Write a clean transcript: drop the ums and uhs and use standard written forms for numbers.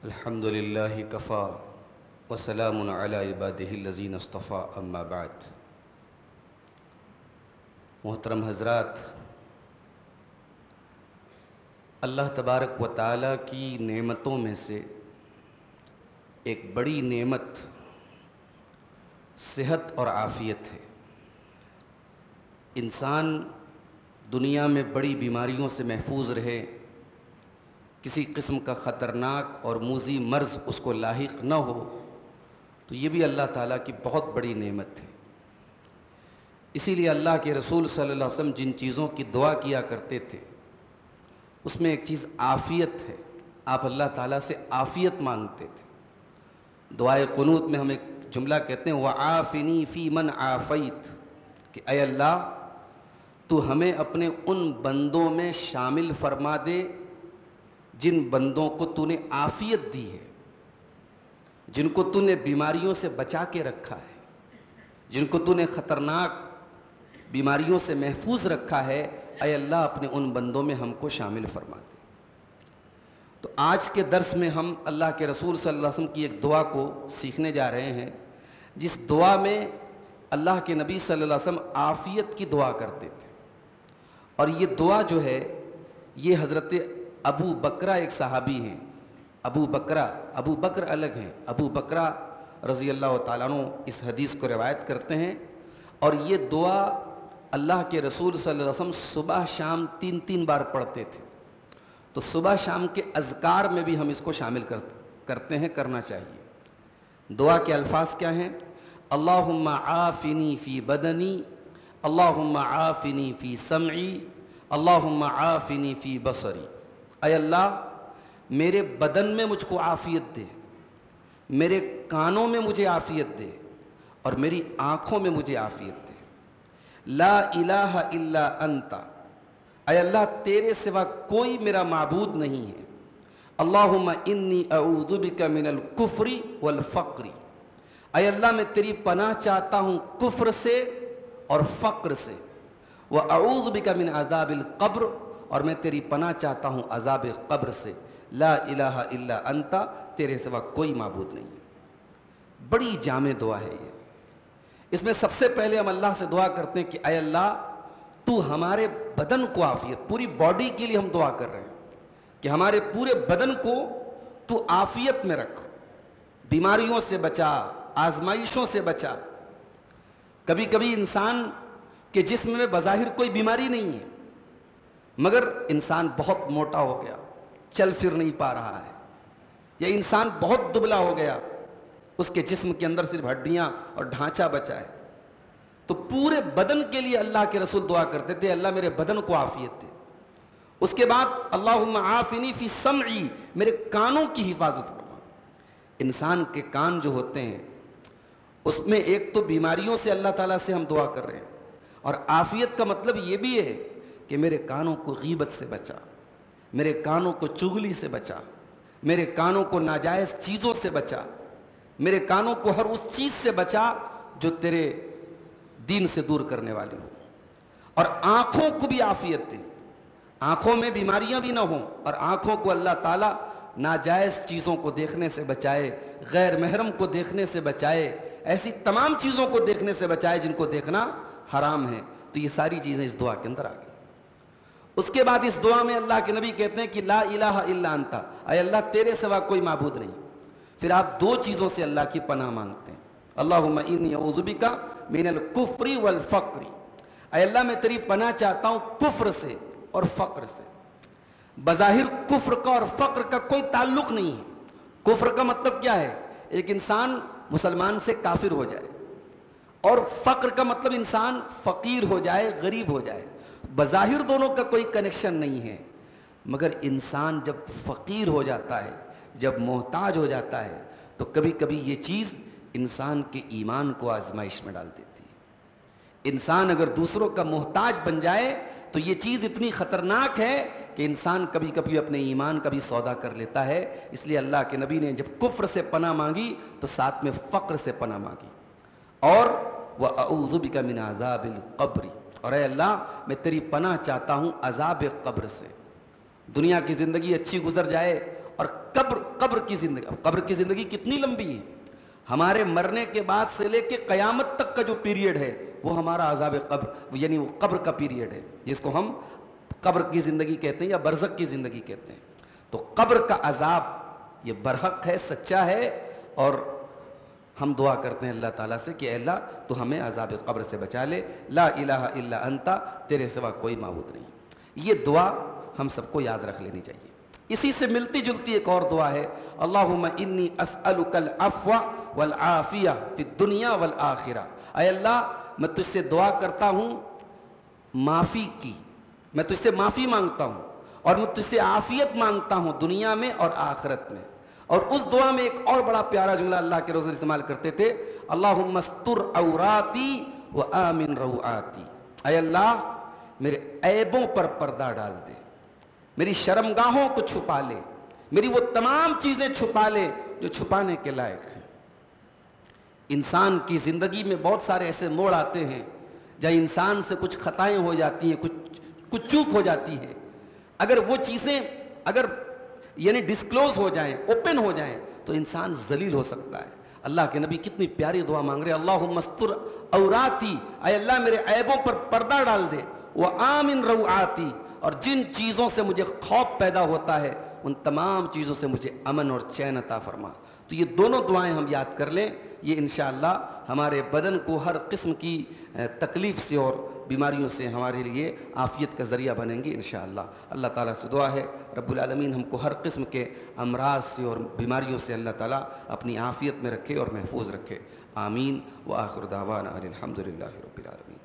الحمد للہ کفا وسلام علی عبادہ الذین اصطفیٰ اما بعد۔ محترم حضرات، اللہ تبارک و تعالیٰ کی نعمتوں میں سے ایک بڑی نعمت صحت اور عافیت ہے۔ انسان دنیا میں بڑی بیماریوں سے محفوظ رہے، کسی قسم کا خطرناک اور موذی مرض اس کو لاحق نہ ہو، تو یہ بھی اللہ تعالیٰ کی بہت بڑی نعمت ہے۔ اسی لیے اللہ کے رسول صلی اللہ علیہ وسلم جن چیزوں کی دعا کیا کرتے تھے اس میں ایک چیز عافیت ہے۔ آپ اللہ تعالیٰ سے عافیت مانگتے تھے۔ دعائے قنوت میں ہم ایک جملہ کہتے ہیں وَعَافِنِي فِي مَنْ عَافَيْتَ، کہ اے اللہ تو ہمیں اپنے ان بندوں میں شامل فرما دے جن بندوں کو تو نے عافیت دی ہے، جن کو تو نے بیماریوں سے بچا کے رکھا ہے، جن کو تو نے خطرناک بیماریوں سے محفوظ رکھا ہے۔ اے اللہ اپنے ان بندوں میں ہم کو شامل فرما دے۔ تو آج کے درس میں ہم اللہ کے رسول صلی اللہ علیہ وسلم کی ایک دعا کو سیکھنے جا رہے ہیں، جس دعا میں اللہ کے نبی صلی اللہ علیہ وسلم عافیت کی دعا کرتے تھے۔ اور یہ دعا جو ہے یہ حضرت ابو بکرہ ایک صحابی ہیں، ابو بکر الگ ہیں، ابو بکرہ رضی اللہ تعالیٰ عنہ اس حدیث کو روایت کرتے ہیں۔ اور یہ دعا اللہ کے رسول صلی اللہ علیہ وسلم صبح شام تین بار پڑھتے تھے۔ تو صبح شام کے اذکار میں بھی ہم اس کو شامل کرتے ہیں، کرنا چاہیے۔ دعا کے الفاظ کیا ہیں؟ اللہم عافنی فی بدنی، اللہم عافنی فی سمعی، اللہم عافنی فی بصری۔ اے اللہ میرے بدن میں مجھ کو عافیت دے، میرے کانوں میں مجھے عافیت دے، اور میری آنکھوں میں مجھے عافیت دے۔ لا الہ الا انت، اے اللہ تیرے سوا کوئی میرا معبود نہیں ہے۔ اللہم انی اعوذ بک من الکفر والفقر، اے اللہ میں تیری پناہ چاہتا ہوں کفر سے اور فقر سے۔ واعوذ بک من عذاب القبر، اور میں تیری پناہ چاہتا ہوں عذاب قبر سے۔ لا الہ الا انت، تیرے سوا کوئی معبود نہیں ہے۔ بڑی جامع دعا ہے یہ۔ اس میں سب سے پہلے ہم اللہ سے دعا کرتے ہیں کہ اے اللہ تو ہمارے بدن کو عافیت، پوری باڈی کے لیے ہم دعا کر رہے ہیں کہ ہمارے پورے بدن کو تو عافیت میں رکھ، بیماریوں سے بچا، آزمائشوں سے بچا۔ کبھی کبھی انسان کے جسم میں بظاہر کوئی بیماری نہیں ہے، مگر انسان بہت موٹا ہو گیا، چل پھر نہیں پا رہا ہے، یا انسان بہت دبلا ہو گیا، اس کے جسم کے اندر صرف ہڈیاں اور ڈھانچہ بچا ہے۔ تو پورے بدن کے لیے اللہ کے رسول دعا کرتے تھے اللہ میرے بدن کو عافیت دے۔ اس کے بعد اللہم عافنی فی سمعی، میرے کانوں کی حفاظت فرما۔ انسان کے کان جو ہوتے ہیں اس میں ایک تو بیماریوں سے اللہ تعالیٰ سے ہم دعا کر رہے ہیں، اور عافیت کا مطلب یہ بھی ہے کہ میرے کانوں کو غیبت سے بچا، میرے کانوں کو چغلی سے بچا، میرے کانوں کو ناجائز چیزوں سے بچا، میرے کانوں کو ہر اس چیز سے بچا جو تیرے دین سے دور کرنے والی ہو۔ اور آنکھوں کو بھی عافیت دے، آنکھوں میں بیماریاں بھی نہ ہوں، اور آنکھوں کو اللہ تعالیٰ ناجائز چیزوں کو دیکھنے سے بچائے، غیر محرم کو دیکھنے سے بچائے، ایسی تمام چیزوں کو دیکھنے سے بچائے جن کو دیکھنا حرام ہے۔ تو یہ ساری چیزیں اس دعا کے اندر آ گئی۔ اس کے بعد اس دعا میں اللہ کے نبی کہتے ہیں کہ لا الہ الا انت، اے اللہ تیرے سوا کوئی معبود نہیں۔ پھر آپ دو چیزوں سے اللہ کی پناہ مانگتے ہیں، اللہم انی اعوذ بک من الکفر والفقر، اے اللہ میں تیری پناہ چاہتا ہوں کفر سے اور فقر سے۔ بظاہر کفر کا اور فقر کا کوئی تعلق نہیں ہے۔ کفر کا مطلب کیا ہے؟ ایک انسان مسلمان سے کافر ہو جائے، اور فقر کا مطلب انسان فقیر ہو جائے، غریب ہو جائے۔ بظاہر دونوں کا کوئی کنیکشن نہیں ہے، مگر انسان جب فقیر ہو جاتا ہے، جب محتاج ہو جاتا ہے، تو کبھی کبھی یہ چیز انسان کے ایمان کو آزمائش میں ڈال دیتی ہے۔ انسان اگر دوسروں کا محتاج بن جائے تو یہ چیز اتنی خطرناک ہے کہ انسان کبھی کبھی اپنے ایمان کا بھی سودا کر لیتا ہے۔ اس لیے اللہ کے نبی نے جب کفر سے پناہ مانگی تو ساتھ میں فقر سے پناہ مانگی، اور وَأَعُوذُ بِكَ مِنْ عَذَابِ الْقَبْرِ، اور اے اللہ میں تیری پناہ چاہتا ہوں عذاب قبر سے۔ دنیا کی زندگی اچھی گزر جائے اور قبر کی زندگی. اب قبر کی زندگی کتنی لمبی ہے. ہمارے مرنے کے بعد سے لے کے قیامت تک کا جو پیریڈ ہے وہ ہمارا عذاب قبر، یعنی وہ قبر کا پیریڈ ہے، جس کو ہم قبر کی زندگی کہتے ہیں یا برزخ کی زندگی کہتے ہیں. تو قبر کا عذاب یہ برحق ہے، سچا ہے، اور ہم دعا کرتے ہیں اللہ تعالیٰ سے کہ اے اللہ تو ہمیں عذاب قبر سے بچا لے. لا الہ الا انتا، تیرے سوا کوئی معبود نہیں. یہ دعا ہم سب کو یاد رکھ لینی چاہیے. اسی سے ملتی جلتی ایک اور دعا ہے، اللہم انی اسألک العفو والعافیہ فی الدنیا والآخرہ. اے اللہ میں تجھ سے دعا کرتا ہوں معافی کی، میں تجھ سے معافی مانگتا ہوں، اور میں تجھ سے عافیت مانگتا ہوں دنیا میں اور آخرت میں. اور اس دعا میں ایک اور بڑا پیارا جملہ اللہ کے رسول استعمال کرتے تھے، اللہم استر عوراتی وآمن روعاتی. اے اللہ میرے عیبوں پر پردہ ڈال دے، میری شرمگاہوں کو چھپا لے، میری وہ تمام چیزیں چھپا لے جو چھپانے کے لائق ہیں. انسان کی زندگی میں بہت سارے ایسے موڑ آتے ہیں جہاں انسان سے کچھ خطائیں ہو جاتی ہیں، کچھ چوک ہو جاتی ہے. اگر وہ چیزیں اگر یعنی ڈسکلوز ہو جائیں، اوپن ہو جائیں، تو انسان ذلیل ہو سکتا ہے. اللہ کے نبی کتنی پیاری دعا مانگ رہے، اللہم استر عوراتی، اے اللہ میرے عیبوں پر پردہ ڈال دے، وآمن روعاتی، اور جن چیزوں سے مجھے خوف پیدا ہوتا ہے ان تمام چیزوں سے مجھے امن اور چین عطا فرما. تو یہ دونوں دعائیں ہم یاد کر لیں، یہ انشاءاللہ ہمارے بدن کو ہر قسم کی تکلیف سے اور بیماریوں سے ہمارے لیے عافیت کا ذریعہ بنیں گی انشاءاللہ. اللہ تعالیٰ سے دعا ہے رب العالمین ہم کو ہر قسم کے امراض سے اور بیماریوں سے اللہ تعالیٰ اپنی عافیت میں رکھے اور محفوظ رکھے. آمین. وآخر دعوانا الحمدللہ رب العالمین.